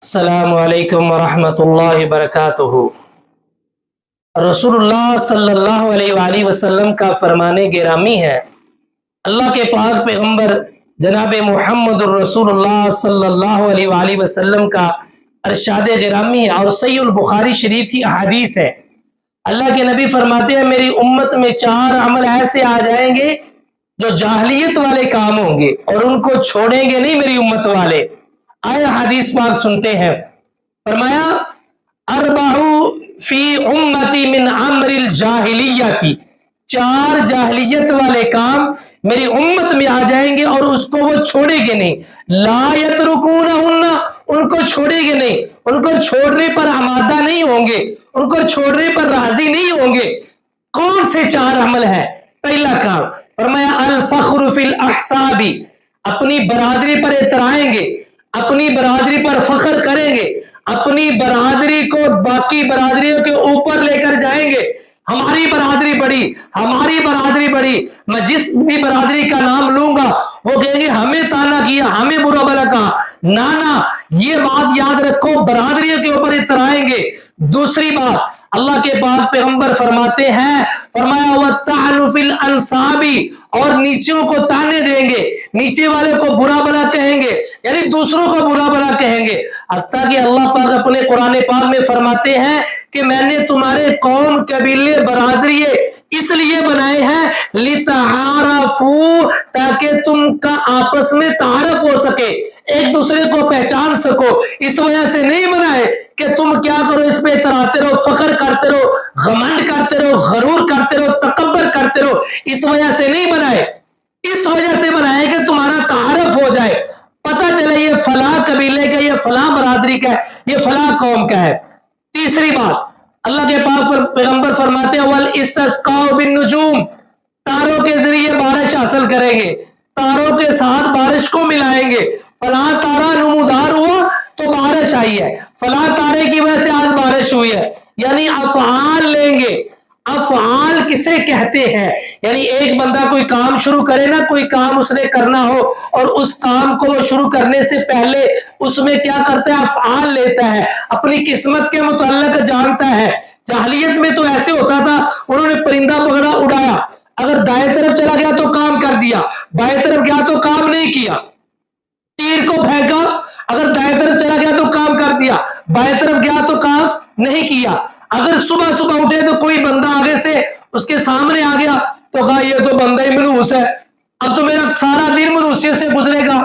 السلام علیکم ورحمۃ اللہ وبرکاتہ۔ رسول اللہ صلی اللہ علیہ وآلہ وسلم کا فرمان گرامی ہے، اللہ کے پاک پیغمبر جناب محمد الرسول اللہ صلی اللہ علیہ وآلہ وسلم کا ارشاد گرامی ہے اور صحیح البخاری شریف کی احادیث ہے۔ اللہ کے نبی فرماتے ہیں میری امت میں 4 عمل ایسے آ جائیں گے جو جاہلیت والے کام ہوں گے اور ان کو چھوڑیں گے نہیں میری امت والے۔ آئے حدیث پاک سنتے ہیں، فرمایا اربعو فی امتی من امر الجاہلیتی، 4 جاہلیت والے کام میری امت میں آ جائیں گے اور اس کو وہ چھوڑے گے نہیں۔ لا یترکونہن، ان کو چھوڑے گے نہیں، ان کو چھوڑنے پر آمادہ نہیں ہوں گے، ان کو چھوڑنے پر راضی نہیں ہوں گے۔ کون سے 4 عمل ہے؟ پہلا کام فرمایا الفخر فی الاحساب، اپنی برادری پر اترائیں گے، اپنی برادری پر فخر کریں گے، اپنی برادری کو باقی برادریوں کے اوپر لے کر جائیں گے۔ ہماری برادری بڑی، ہماری برادری بڑی، میں جس بھی برادری کا نام لوں گا وہ کہیں گے ہمیں تانا کیا، ہمیں برا بھلا کہا۔ نانا یہ بات یاد رکھو، برادریوں کے اوپر اترائیں گے۔ دوسری بات اللہ کے پاک پیغمبر فرماتے ہیں، فرمایا وَالطَّعْنُ فِي الْأَنْصَابِ، اور نیچوں کو تانے دیں گے، نیچے والے کو برا بھلا کہیں گے، یعنی دوسروں کو برا بھلا کہیں گے۔ حتیٰ کہ اللہ پاک اپنے قرآن پاک میں فرماتے ہیں کہ میں نے تمہارے قوم قبیلے برادری اس لیے بنائے ہیں لِتَعَارَفُوا، تاکہ تم کا آپس میں تعارف ہو سکے، ایک دوسرے کو پہچان سکو۔ اس وجہ سے نہیں بنائے کہ تم کیا کرو، اس پہ اتراتے رہو، فخر کرتے رہو، غمنڈ کرتے رہو، غرور کرتے رہو، تکبر کرتے رہو۔ اس وجہ سے نہیں بنائے، اس وجہ سے بنائے کہ تمہارا تعارف ہو جائے، پتہ چلے یہ فلاں قبیلے کا، یہ فلاں برادری کا ہے، یہ فلاں قوم کا ہے۔ تیسری بات اللہ کے پاک پیغمبر فرماتے ہیں وَالْإِسْتِسْقَاءُ بِالنُّجُومِ، تاروں کے ذریعے بارش حاصل کریں گے، تاروں کے ساتھ بارش کو ملائیں گے۔ فلاں تارا نمودار ہوا تو بارش آئی ہے، فلاں تارے کی وجہ سے آج بارش ہوئی ہے، یعنی افعال لیں گے۔ افعال کسے کہتے ہیں؟ یعنی ایک بندہ کوئی کام شروع کرے نا، کوئی کام اس نے کرنا ہو اور اس کام کو وہ شروع کرنے سے پہلے اس میں کیا کرتا ہے؟ افعال لیتا ہے، اپنی قسمت کے متعلق جانتا ہے۔ جاہلیت میں تو ایسے ہوتا تھا، انہوں نے پرندہ پکڑا اڑایا، اگر دائیں طرف چلا گیا تو کام کر دیا، بائیں طرف گیا تو کام نہیں کیا۔ تیر کو پھینکا، اگر دائیں طرف چلا گیا تو کام کر دیا، بائیں طرف گیا تو کام نہیں کیا۔ اگر صبح صبح اٹھے تو کوئی بندہ آگے سے اس کے سامنے آ گیا تو کہا یہ تو بندہ ہی منحوس ہے، اب تو میرا سارا دن منحوسیت سے گزرے گا۔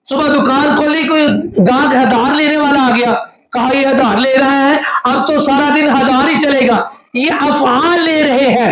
صبح دکان کھولی، کوئی گاہک ہدار لینے والا آ گیا، کہا یہ ہدار لے رہا ہے، اب تو سارا دن ہدار ہی چلے گا۔ یہ افعال لے رہے ہیں۔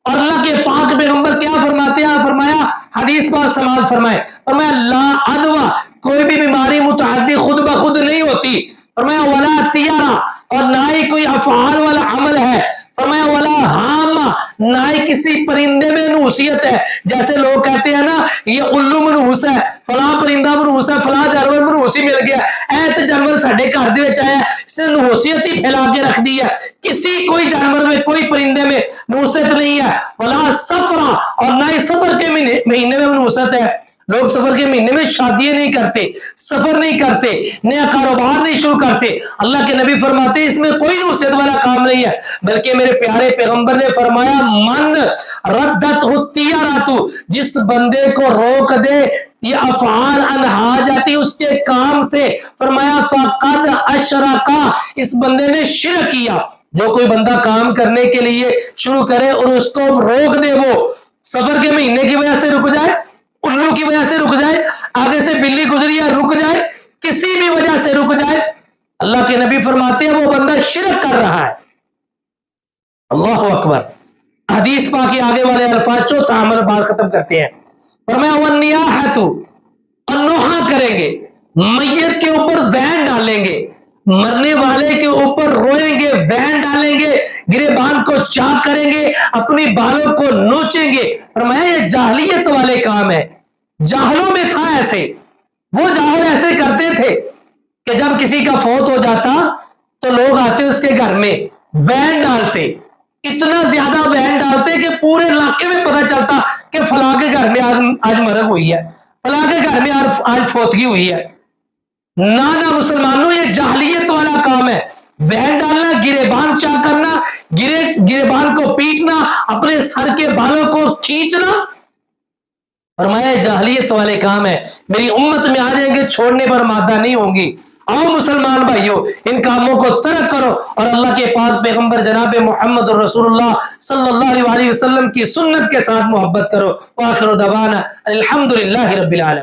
اور اللہ کے پاک پیغمبر کیا فرماتے ہیں؟ فرمایا حدیث پاک سماعت فرمائے، فرمایا لا عدوہ، کوئی بھی بیماری متعدی خود بخود نہیں ہوتی۔ فرمایا ولا تیارہ، اور نہ ہی کوئی افعال والا عمل ہے۔ فرمایا ولا ہامہ، نہ ہی کسی پرندے میں نحوسیت ہے۔ جیسے لوگ کہتے ہیں نا یہ الو منحوس ہے، فلاں پرندہ منحوس ہے، فلاں جانور منحوسی مل گیا، ایت جانور ساڈے گھر دے وچ آیا، اس نے نحوسیت ہی پھیلا کے رکھ دی ہے۔ کسی کوئی جانور میں، کوئی پرندے میں نحوست نہیں ہے۔ ولا سفرہ، اور نہ ہی سفر کے مہینے میں نحوست ہے۔ لوگ سفر کے مہینے میں شادیاں نہیں کرتے، سفر نہیں کرتے، نیا کاروبار نہیں شروع کرتے۔ اللہ کے نبی فرماتے ہیں اس میں کوئی نحوست والا کام نہیں ہے، بلکہ میرے پیارے پیغمبر نے فرمایا من ردت الطیارۃ، جس بندے کو روک دے یہ افعال عن حاجتی، اس کے کام سے، فرمایا فقد اشرک، اس بندے نے شرک کیا۔ جو کوئی بندہ کام کرنے کے لیے شروع کرے اور اس کو روک دے، وہ سفر کے مہینے کی وجہ سے رک جائے، الو کی وجہ سے رک جائے، آگے سے بلی گزری ہے رک جائے، کسی بھی وجہ سے رک جائے، اللہ کے نبی فرماتے ہیں وہ بندہ شرک کر رہا ہے۔ اللہ اکبر۔ حدیث پاک کے آگے والے الفاظ چوتھا عمل بات ختم کرتے ہیں، فرمایا والنیاحۃ، اور نوحہ کریں گے، میت کے اوپر وین ڈالیں گے، مرنے والے کے اوپر روئیں گے، وین ڈالیں گے، گریبان کو چاک کریں گے، اپنی بالوں کو نوچیں گے۔ فرمایا یہ جاہلیت والے کام ہے، جاہلوں میں تھا ایسے، وہ جاہل ایسے کرتے تھے کہ جب کسی کا فوت ہو جاتا تو لوگ آتے اس کے گھر میں، وین ڈالتے، اتنا زیادہ وین ڈالتے کہ پورے علاقے میں پتہ چلتا کہ فلاں کے گھر میں آج مرگ ہوئی ہے، فلاں کے گھر میں آج فوتگی ہوئی ہے۔ نہ مسلمانوں، یہ جاہلیت کام ہے؟ وہن ڈالنا، گریبان چاک کرنا، گریبان کو پیٹنا، اپنے سر کے بالوں کو کھینچنا، فرمایا جاہلیت والے کام ہے، میری امت میں آ جائیں گے، چھوڑنے پر مادہ نہیں ہوں گی۔ آؤ مسلمان بھائیو، ان کاموں کو ترک کرو اور اللہ کے پاک پیغمبر جناب محمد رسول اللہ صلی اللہ علیہ وسلم کی سنت کے ساتھ محبت کرو۔ وآخر دعوانا الحمدللہ رب العالمین۔